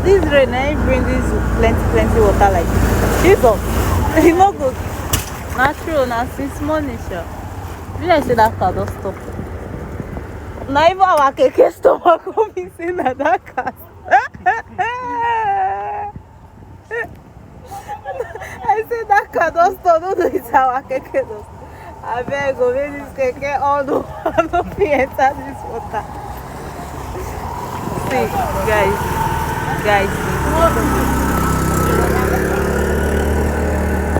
this rain I bring this plenty water like this. Jesus, e no good. Na true, na since morning sha. Be like say that car don stop. Na even our keke stomach come be say na that car. I say that car don stop, no do it our keke don stop. Abeg go make this keke all the one no fit enter this water. See, guys, see.